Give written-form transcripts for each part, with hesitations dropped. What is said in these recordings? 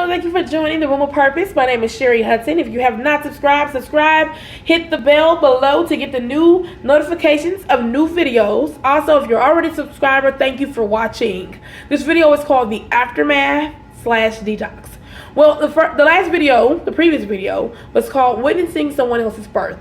thank you for joining the Room of Purpose. My name is Sherry Hudson. If you have not subscribed, subscribe. Hit the bell below to get the new notifications of new videos. Also, if you're already a subscriber, thank you for watching. This video is called The Aftermath / Detox. Well, the previous video, was called Witnessing Someone Else's Birth.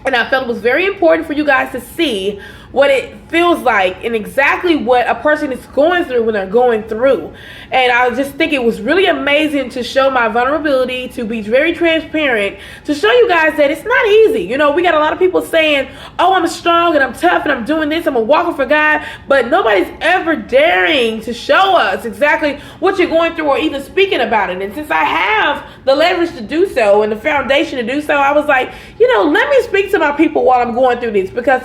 And I felt it was very important for you guys to see what it feels like and exactly what a person is going through when they're going through. And I just think it was really amazing to show my vulnerability, to be very transparent, to show you guys that it's not easy. You know, we got a lot of people saying, oh, I'm strong and I'm tough and I'm doing this, I'm a walker for God, but nobody's ever daring to show us exactly what you're going through or even speaking about it. And since I have the leverage to do so and the foundation to do so, I was like, you know, let me speak to my people while I'm going through this, because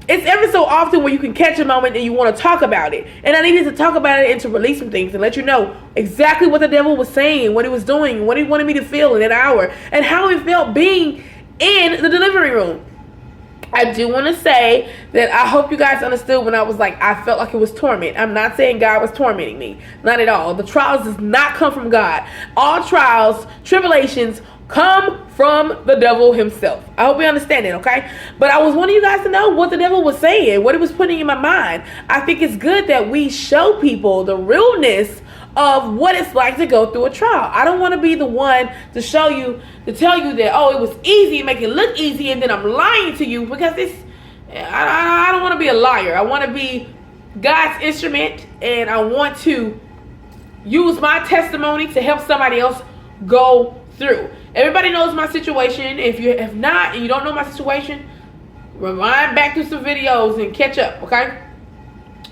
it's ever so often where you can catch a moment and you want to talk about it. And I needed to talk about it and to release some things and let you know exactly what the devil was saying, what he was doing, what he wanted me to feel in that hour, and how it felt being in the delivery room. I do want to say that I hope you guys understood when I was like, I felt like it was torment. I'm not saying God was tormenting me. Not at all. The trials does not come from God. All trials, tribulations, come from the devil himself. I hope you understand it, okay? But I was wanting you guys to know what the devil was saying, what he was putting in my mind. I think it's good that we show people the realness of what it's like to go through a trial. I don't want to be the one to show you, to tell you that, oh, it was easy, make it look easy, and then I'm lying to you, because I don't want to be a liar. I want to be God's instrument, and I want to use my testimony to help somebody else go through. Everybody knows my situation. If you have not and you don't know my situation, rewind back to some videos and catch up, okay?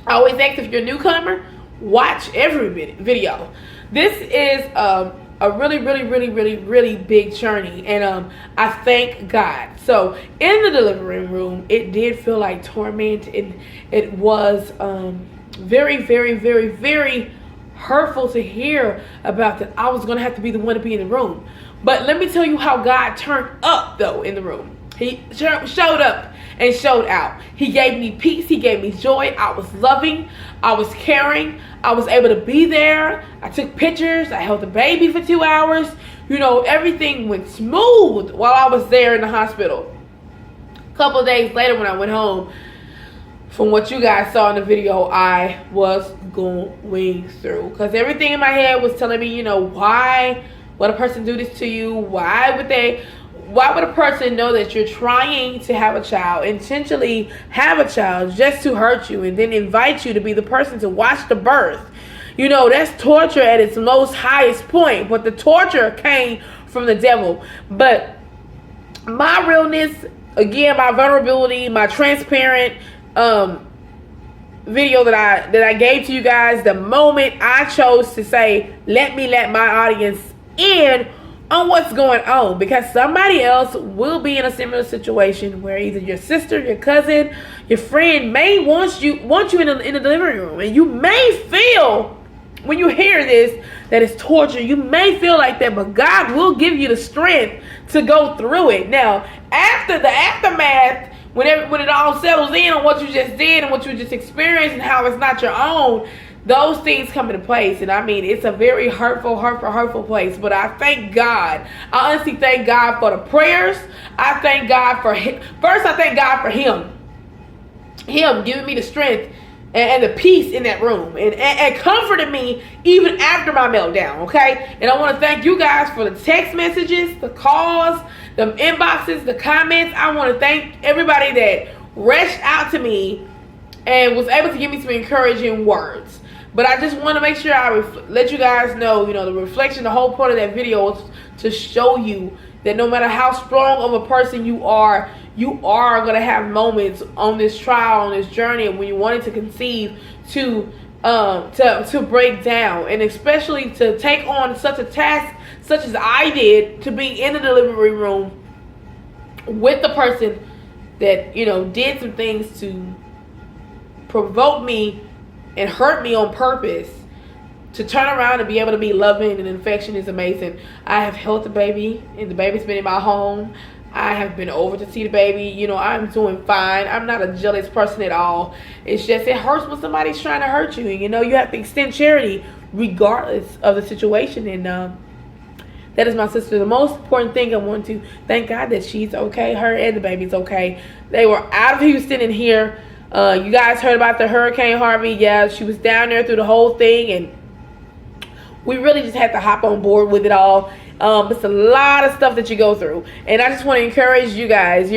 I always ask, if you're a newcomer, watch every video. This is a really big journey, and I thank God. So in the delivery room, it did feel like torment, and it was very hurtful to hear about that I was going to have to be the one to be in the room. But let me tell you how God turned up, though, in the room. He showed up and showed out. He gave me peace. He gave me joy. I was loving. I was caring. I was able to be there. I took pictures. I held the baby for 2 hours. You know, everything went smooth while I was there in the hospital. A couple of days later when I went home, from what you guys saw in the video, I was going through. Because everything in my head was telling me, you know, why would a person do this to you? Why would a person know that you're trying to have a child, intentionally have a child just to hurt you, and then invite you to be the person to watch the birth? You know, that's torture at its most highest point. But the torture came from the devil. But my realness, again, my vulnerability, my transparent video that I gave to you guys, the moment I chose to say, let my audience in on what's going on, because somebody else will be in a similar situation where either your sister, your cousin, your friend may want you in the delivery room, and you may feel, when you hear this, that it's torture. You may feel like that, but God will give you the strength to go through it. Now, after the aftermath, when it all settles in on what you just did and what you just experienced and how it's not your own, those things come into place. And I mean, it's a very hurtful place. But I thank God. I honestly thank God for the prayers. I thank God for him. First, I thank God for him giving me the strength and the peace in that room, and comforted me even after my meltdown, okay? And I want to thank you guys for the text messages, the calls, the inboxes, the comments. I want to thank everybody that reached out to me and was able to give me some encouraging words. But I just want to make sure I let you guys know, you know, the reflection, the whole point of that video was to show you that no matter how strong of a person you are going to have moments on this trial, on this journey, when you wanted to conceive, to break down, and especially to take on such a task such as I did, to be in the delivery room with the person that, you know, did some things to provoke me and hurt me on purpose, to turn around and be able to be loving and affection is amazing. I have held the baby, and the baby's been in my home. I have been over to see the baby. You know, I'm doing fine. I'm not a jealous person at all. It's just, it hurts when somebody's trying to hurt you. And, you know, you have to extend charity regardless of the situation. And that is my sister. The most important thing, I want to thank God that she's okay. Her and the baby's okay. They were out of Houston and here. You guys heard about the Hurricane Harvey. Yeah, she was down there through the whole thing, and we really just had to hop on board with it all. It's a lot of stuff that you go through, and I just want to encourage you guys,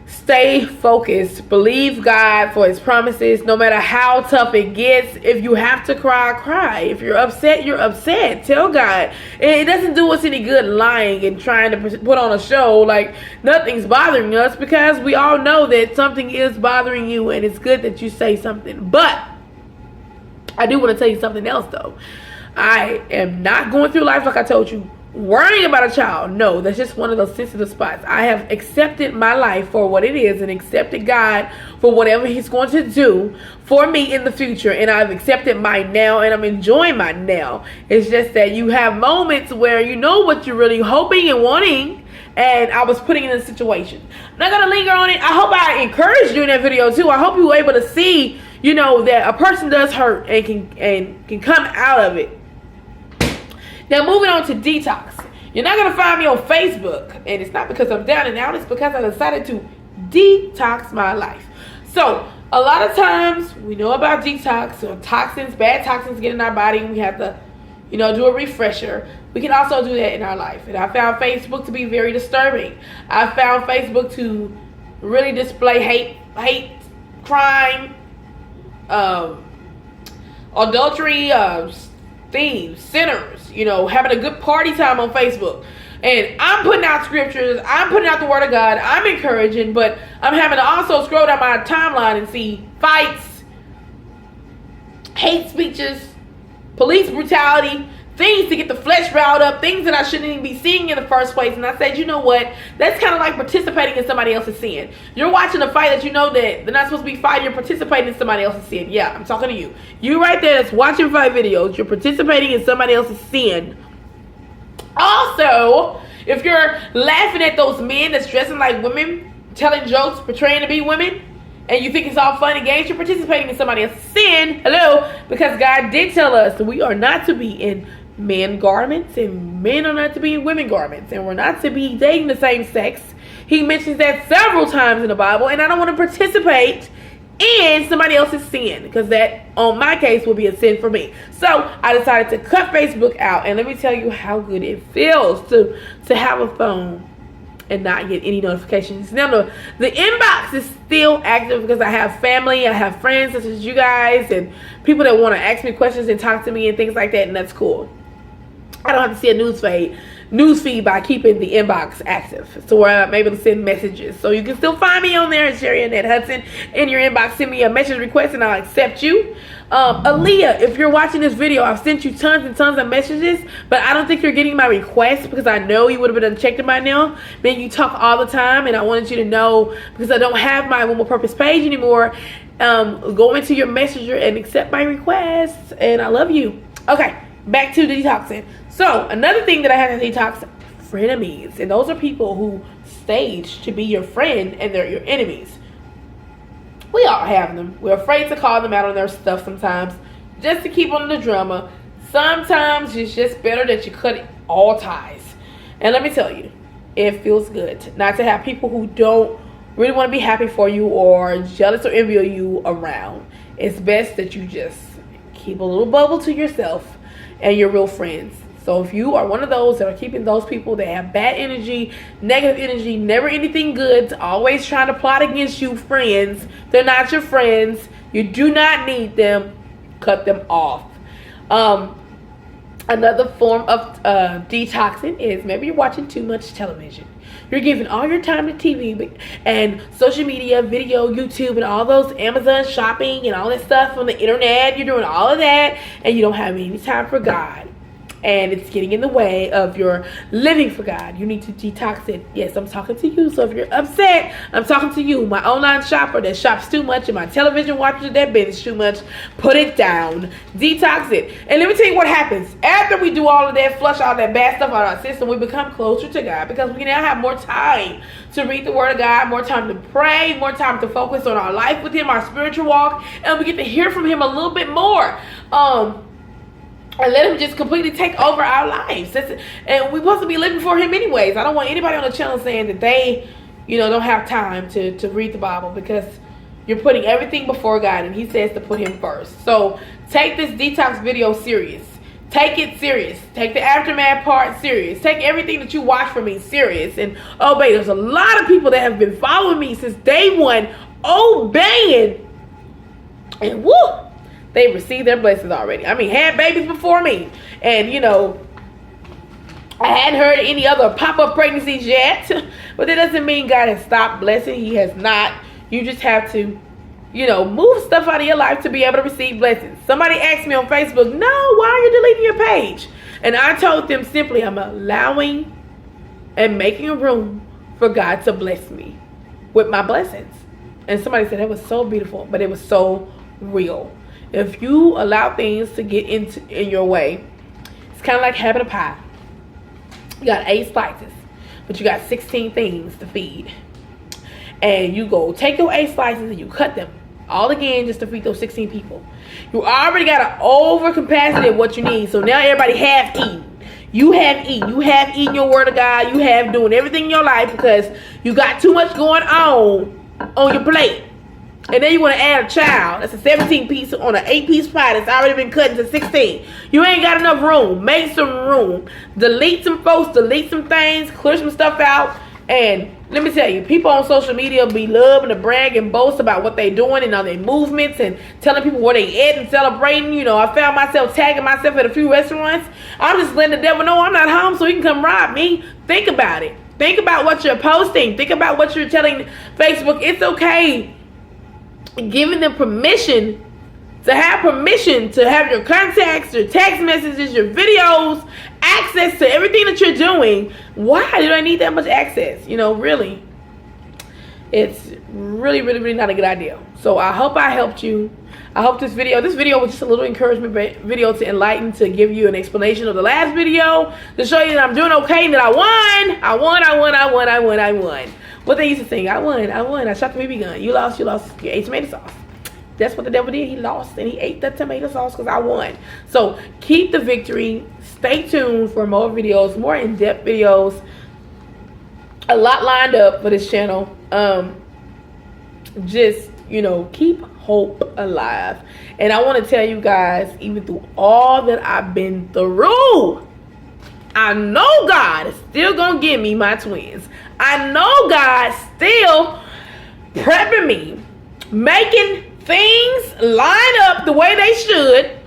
stay focused. Believe God for his promises, no matter how tough it gets. If you have to cry, cry. If you're upset, you're upset. Tell God. It doesn't do us any good lying and trying to put on a show like nothing's bothering us, because we all know that something is bothering you, and it's good that you say something. But I do want to tell you something else, though. I am not going through life, like I told you, worrying about a child. No, that's just one of those sensitive spots. I have accepted my life for what it is, and accepted God for whatever he's going to do for me in the future. And I've accepted my now, and I'm enjoying my now. It's just that you have moments where you know what you're really hoping and wanting, and I was putting in a situation. I'm not going to linger on it. I hope I encouraged you in that video too. I hope you were able to see, that a person does hurt and can come out of it. Now, moving on to detox. You're not going to find me on Facebook. And it's not because I'm down and out. It's because I decided to detox my life. So, a lot of times, we know about detox. Or toxins, bad toxins get in our body. And we have to, do a refresher. We can also do that in our life. And I found Facebook to be very disturbing. I found Facebook to really display hate, crime, adultery, thieves, sinners, having a good party time on Facebook. And I'm putting out scriptures, I'm putting out the word of God, I'm encouraging, but I'm having to also scroll down my timeline and see fights, hate speeches, police brutality, things to get the flesh riled up, things that I shouldn't even be seeing in the first place. And I said, you know what? That's kind of like participating in somebody else's sin. You're watching a fight that you know that they're not supposed to be fighting. You're participating in somebody else's sin. Yeah, I'm talking to you. You right there that's watching fight videos. You're participating in somebody else's sin. Also, if you're laughing at those men that's dressing like women, telling jokes, portraying to be women, and you think it's all fun and games, you're participating in somebody else's sin. Hello? Because God did tell us that we are not to be in men garments, and men are not to be in women garments, and we're not to be dating the same sex. He mentions that several times in the Bible, and I don't want to participate in somebody else's sin, because that, on my case, will be a sin for me. So I decided to cut Facebook out, and let me tell you how good it feels to have a phone and not get any notifications. Now the inbox is still active because I have family, I have friends such as you guys, and people that want to ask me questions and talk to me and things like that, and that's cool. I don't have to see a news feed by keeping the inbox active, so where I'm able to send messages. So you can still find me on there at Sherry Annette Hudson in your inbox. Send me a message request and I'll accept you. Aaliyah, if you're watching this video, I've sent you tons and tons of messages, but I don't think you're getting my requests because I know you would have been unchecked by now. Man, you talk all the time, and I wanted you to know, because I don't have my Woman Purpose page anymore, go into your messenger and accept my requests, and I love you. Okay, back to detoxing. So another thing that I had to detox, frenemies, and those are people who stage to be your friend and they're your enemies. We all have them. We're afraid to call them out on their stuff sometimes, just to keep on the drama. Sometimes it's just better that you cut all ties. And let me tell you, it feels good not to have people who don't really want to be happy for you or jealous or envy you around. It's best that you just keep a little bubble to yourself and your real friends. So if you are one of those that are keeping those people that have bad energy, negative energy, never anything good, always trying to plot against you, friends, they're not your friends. You do not need them. Cut them off. Another form of detoxing is maybe you're watching too much television. You're giving all your time to TV and social media, video, YouTube, and all those Amazon shopping and all that stuff on the internet. You're doing all of that, and you don't have any time for God. And it's getting in the way of your living for God. You need to detox it. Yes, I'm talking to you. So if you're upset, I'm talking to you. My online shopper that shops too much and my television watcher that binges too much, put it down. Detox it. And let me tell you what happens. After we do all of that, flush all that bad stuff out of our system, we become closer to God because we now have more time to read the Word of God, more time to pray, more time to focus on our life with Him, our spiritual walk, and we get to hear from Him a little bit more. and let him just completely take over our lives. And we're supposed to be living for him anyways. I don't want anybody on the channel saying that they, don't have time to read the Bible, because you're putting everything before God, and he says to put him first. So take this detox video serious. Take it serious. Take the aftermath part serious. Take everything that you watch from me serious. And obey. There's a lot of people that have been following me since day one, obeying. And woo, they received their blessings already. I mean, had babies before me. And, I hadn't heard any other pop-up pregnancies yet. But that doesn't mean God has stopped blessing. He has not. You just have to, move stuff out of your life to be able to receive blessings. Somebody asked me on Facebook, no, why are you deleting your page? And I told them simply, I'm allowing and making a room for God to bless me with my blessings. And somebody said that was so beautiful, but it was so real. If you allow things to get in your way, it's kind of like having a pie. You got 8 slices, but you got 16 things to feed. And you go take your 8 slices and you cut them all again just to feed those 16 people. You already got an over capacity of what you need. So now everybody have eaten. You have eaten. You have eaten your word of God. You have doing everything in your life because you got too much going on your plate. And then you want to add a child. That's a 17 piece on an 8-piece pie that's already been cut into 16. You ain't got enough room. Make some room. Delete some folks. Delete some things. Clear some stuff out. And let me tell you, people on social media be loving to brag and boast about what they doing and all their movements and telling people where they at and celebrating. I found myself tagging myself at a few restaurants. I'm just letting the devil know I'm not home so he can come rob me. Think about it. Think about what you're posting. Think about what you're telling Facebook. It's okay. Giving them permission to have your contacts, your text messages, your videos, access to everything that you're doing. Why do I need that much access? Really, it's really, really, really not a good idea. So I hope I helped you. I hope this video was just a little encouragement video to enlighten, to give you an explanation of the last video, to show you that I'm doing okay and that I won. What they used to sing, I won. I shot the BB gun. You lost. You ate tomato sauce. That's what the devil did. He lost and he ate the tomato sauce because I won. So keep the victory. Stay tuned for more videos, more in-depth videos. A lot lined up for this channel. Just, keep hope alive. And I want to tell you guys, even through all that I've been through, I know God is still going to give me my twins. I know God's still prepping me, making things line up the way they should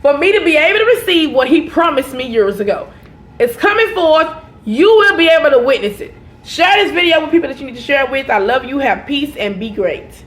for me to be able to receive what he promised me years ago. It's coming forth. You will be able to witness it. Share this video with people that you need to share it with. I love you. Have peace and be great.